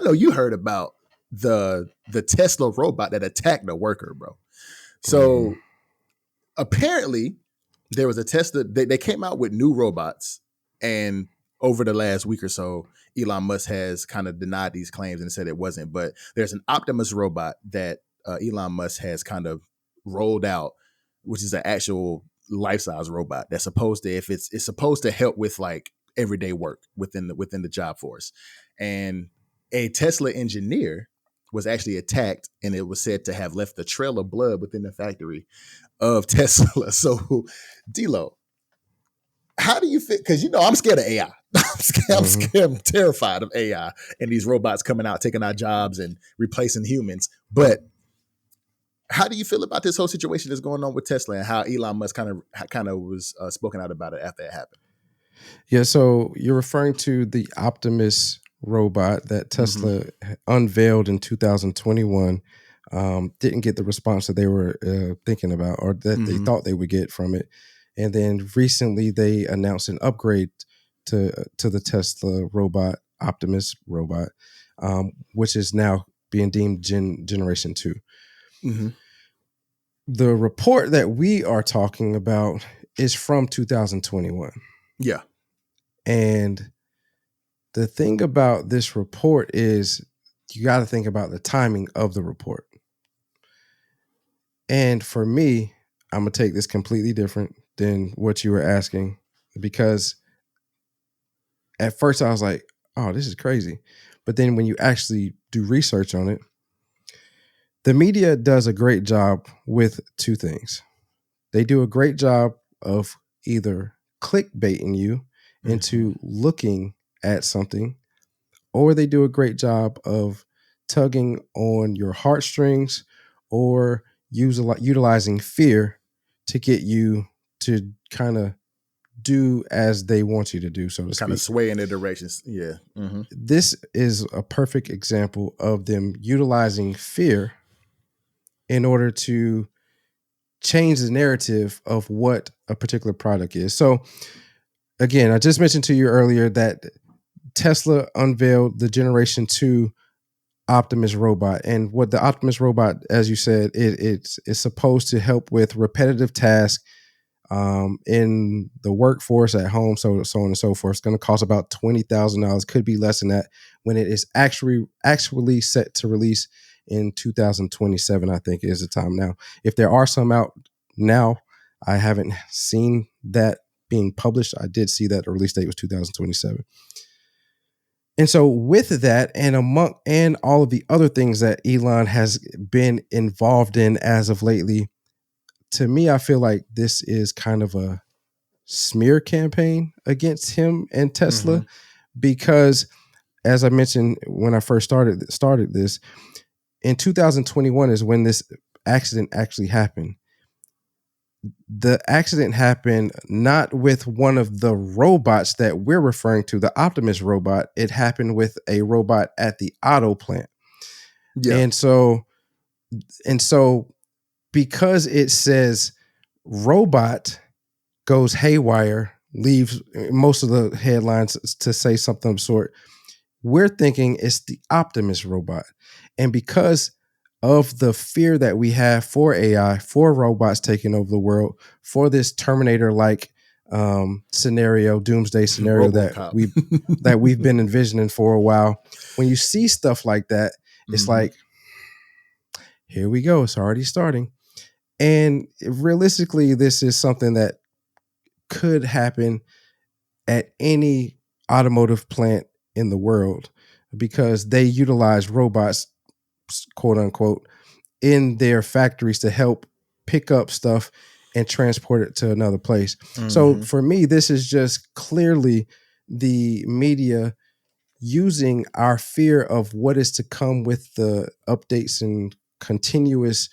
know you heard about the Tesla robot that attacked a worker, bro. So apparently there was a Tesla. They came out with new robots, and over the last week or so, Elon Musk has kind of denied these claims and said it wasn't. But there's an Optimus robot that Elon Musk has kind of rolled out, which is an actual life-size robot that's supposed to, if it's supposed to help with like everyday work within the job force. And a Tesla engineer was actually attacked, and it was said to have left a trail of blood within the factory of Tesla. So, D-Lo, how do you feel? Because I'm scared of AI. I'm scared. I'm terrified of AI and these robots coming out, taking our jobs and replacing humans. But how do you feel about this whole situation that's going on with Tesla and how Elon Musk kind of was spoken out about it after it happened? Yeah, so you're referring to the Optimus robot that Tesla unveiled in 2021. Didn't get the response that they were thinking about or that they thought they would get from it. And then recently they announced an upgrade to the Tesla robot, Optimus robot, which is now being deemed Generation 2. The report that we are talking about is from 2021. Yeah. And the thing about this report is you got to think about the timing of the report. And for me, I'm going to take this completely different than what you were asking, because at first I was like, oh, this is crazy. But then when you actually do research on it, the media does a great job with two things. They do a great job of either clickbaiting you into looking at something, or they do a great job of tugging on your heartstrings or utilizing fear to get you to kind of do as they want you to do, so to speak. Kind of sway in their directions. Yeah. This is a perfect example of them utilizing fear in order to change the narrative of what a particular product is. So again, I just mentioned to you earlier that Tesla unveiled the Generation 2 Optimus robot. And what the Optimus robot, as you said, it's supposed to help with repetitive tasks in the workforce at home, so on and so forth. It's going to cost about $20,000. Could be less than that when it is actually set to release in 2027, I think is the time now. If there are some out now, I haven't seen that being published. I did see that the release date was 2027. And so with that, and all of the other things that Elon has been involved in as of lately, to me, I feel like this is kind of a smear campaign against him and Tesla, because as I mentioned when I first started this, in 2021 is when this accident actually happened. The accident happened not with one of the robots that we're referring to, the Optimus robot. It happened with a robot at the auto plant. Yeah. And so because it says robot goes haywire, leaves most of the headlines to say something of sort, we're thinking it's the Optimus robot. And because of the fear that we have for AI, for robots taking over the world, for this Terminator-like scenario, doomsday scenario that we've been envisioning for a while, when you see stuff like that, it's like, here we go. It's already starting. And realistically, this is something that could happen at any automotive plant in the world, because they utilize robots, quote unquote, in their factories to help pick up stuff and transport it to another place. So for me, this is just clearly the media using our fear of what is to come with the updates and continuous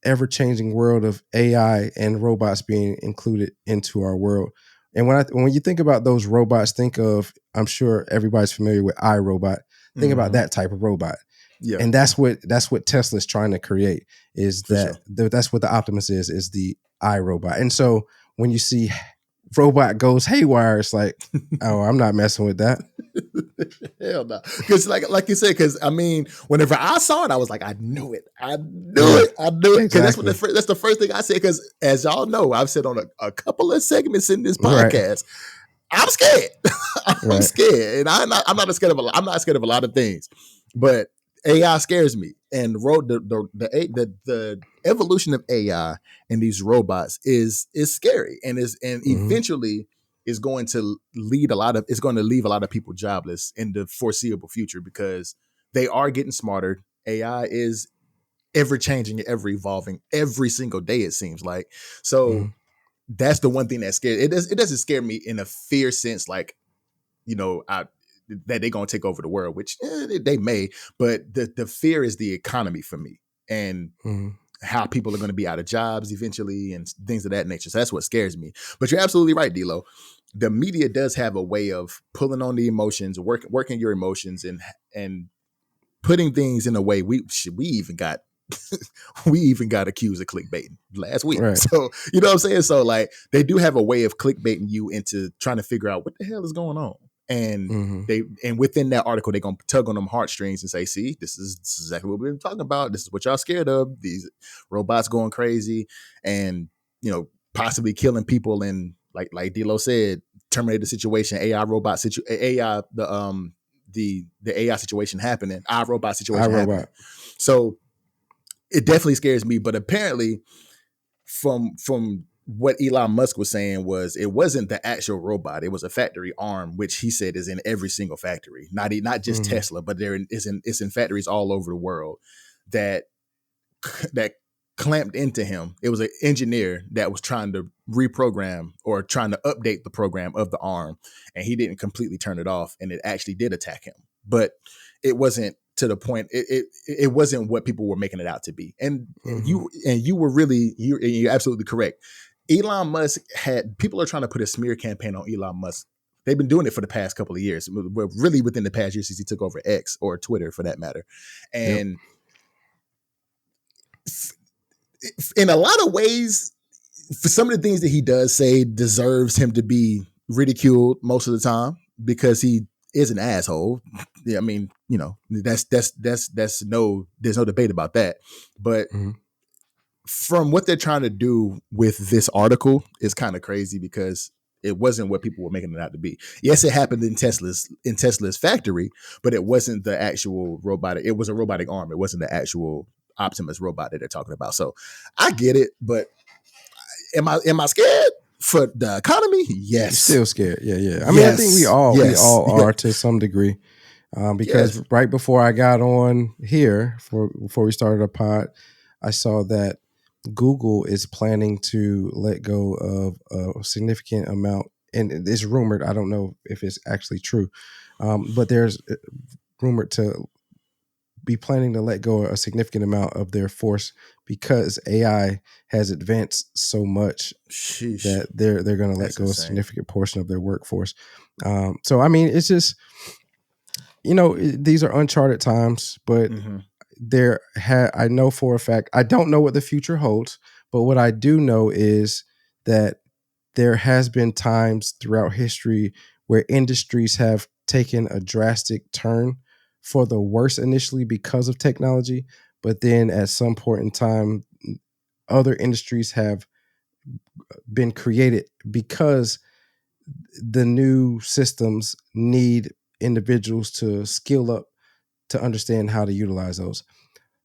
ever-changing world of AI and robots being included into our world. And when you think about those robots, think of, I'm sure everybody's familiar with iRobot. Think about that type of robot. Yeah. And that's what Tesla's trying to create, is that's what the Optimus is the iRobot. And so when you see robot goes haywire, it's like, oh, I'm not messing with that. Hell no. Because like you said, because I mean, whenever I saw it, I was like, I knew it. I knew it. I knew it. Because Exactly. that's the first thing I said. Because as y'all know, I've said on a couple of segments in this Right. podcast, I'm scared. I'm Right. scared. And I'm not scared of I'm not scared of a lot of things. But AI scares me. And the evolution of AI and these robots is scary and eventually is going to leave a lot of people jobless in the foreseeable future because they are getting smarter. AI is ever changing, ever evolving every single day, it seems like. So that's the one thing that scares it doesn't scare me in a fear sense, like, that they're gonna take over the world, which they may, but the fear is the economy for me and how people are going to be out of jobs eventually and things of that nature. So that's what scares me. But you're absolutely right, D'Lo. The media does have a way of pulling on the emotions, working your emotions, and putting things in a way we even got we even got accused of clickbaiting last week. Right. So you know what I'm saying? So like they do have a way of clickbaiting you into trying to figure out what the hell is going on. And and within that article, they're gonna tug on them heartstrings and say, see, this is exactly what we've been talking about. This is what y'all scared of. These robots going crazy and possibly killing people, and like D'Lo said, terminate the situation, AI the AI situation happening, iRobot situation happening. So it definitely scares me. But apparently, from what Elon Musk was saying, was it wasn't the actual robot; it was a factory arm, which he said is in every single factory, not just Tesla, but it's in factories all over the world that clamped into him. It was an engineer that was trying to reprogram or trying to update the program of the arm, and he didn't completely turn it off, and it actually did attack him. But it wasn't to the point. It wasn't what people were making it out to be. And you're absolutely correct. Elon Musk people are trying to put a smear campaign on Elon Musk. They've been doing it for the past couple of years, really within the past year since he took over X, or Twitter for that matter. And in a lot of ways, for some of the things that he does say deserves him to be ridiculed most of the time because he is an asshole. I mean, there's no debate about that. But from what they're trying to do with this article is kind of crazy because it wasn't what people were making it out to be. Yes, it happened in Tesla's factory, but it wasn't the actual robotic. It was a robotic arm. It wasn't the actual Optimus robot that they're talking about. So I get it, but am I scared for the economy? Yes. Still scared. Yeah. I mean, I think we all are to some degree. Because right before I got on here, before we started a pod, I saw that Google is planning to let go of a significant amount, and it's rumored. I don't know if it's actually true, but there's rumored to be planning to let go a significant amount of their force because AI has advanced so much that they're going to let go a significant portion of their workforce. So I mean, it's just, these are uncharted times, but I know for a fact, I don't know what the future holds, but what I do know is that there has been times throughout history where industries have taken a drastic turn for the worse initially because of technology, but then at some point in time, other industries have been created because the new systems need individuals to skill up to understand how to utilize those.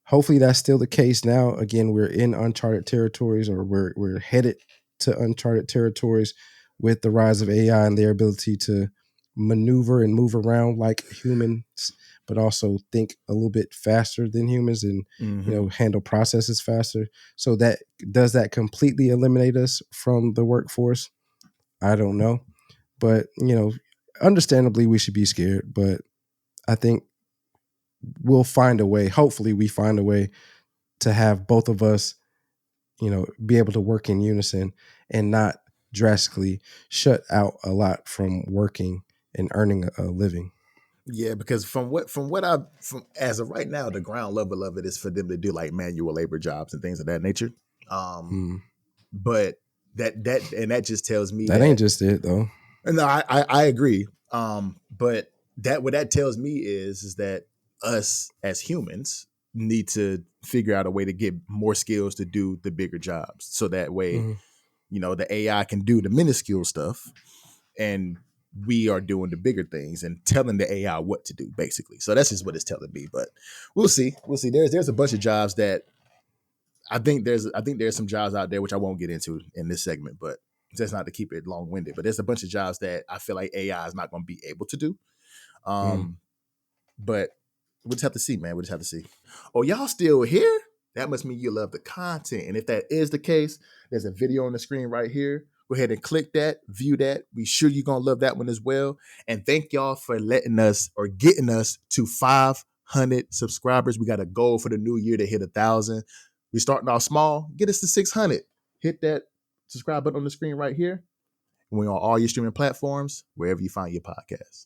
Hopefully that's still the case now. Again, we're in uncharted territories, or we're headed to uncharted territories with the rise of AI and their ability to maneuver and move around like humans, but also think a little bit faster than humans and handle processes faster. So does that completely eliminate us from the workforce? I don't know. But, understandably we should be scared, but I think we'll find a way. Hopefully we find a way to have both of us, be able to work in unison and not drastically shut out a lot from working and earning a living. Yeah, because from as of right now, the ground level of it is for them to do like manual labor jobs and things of that nature. But that just tells me That that. ain't just it though. No, I agree. But what that tells me is that us as humans need to figure out a way to get more skills to do the bigger jobs. So that way, Mm-hmm. the AI can do the minuscule stuff, and we are doing the bigger things and telling the AI what to do, basically. So that's just what it's telling me. But we'll see. We'll see. There's a bunch of jobs that I think there's some jobs out there which I won't get into in this segment, but just not to keep it long winded. But there's a bunch of jobs that I feel like AI is not going to be able to do. Mm-hmm. But we'll just have to see, man. We'll just have to see. Oh, y'all still here? That must mean you love the content. And if that is the case, there's a video on the screen right here. Go ahead and click that, view that. Be sure you're going to love that one as well. And thank y'all for letting us or getting us to 500 subscribers. We got a goal for the new year to hit 1,000. We're starting off small. Get us to 600. Hit that subscribe button on the screen right here. And we're on all your streaming platforms, wherever you find your podcasts.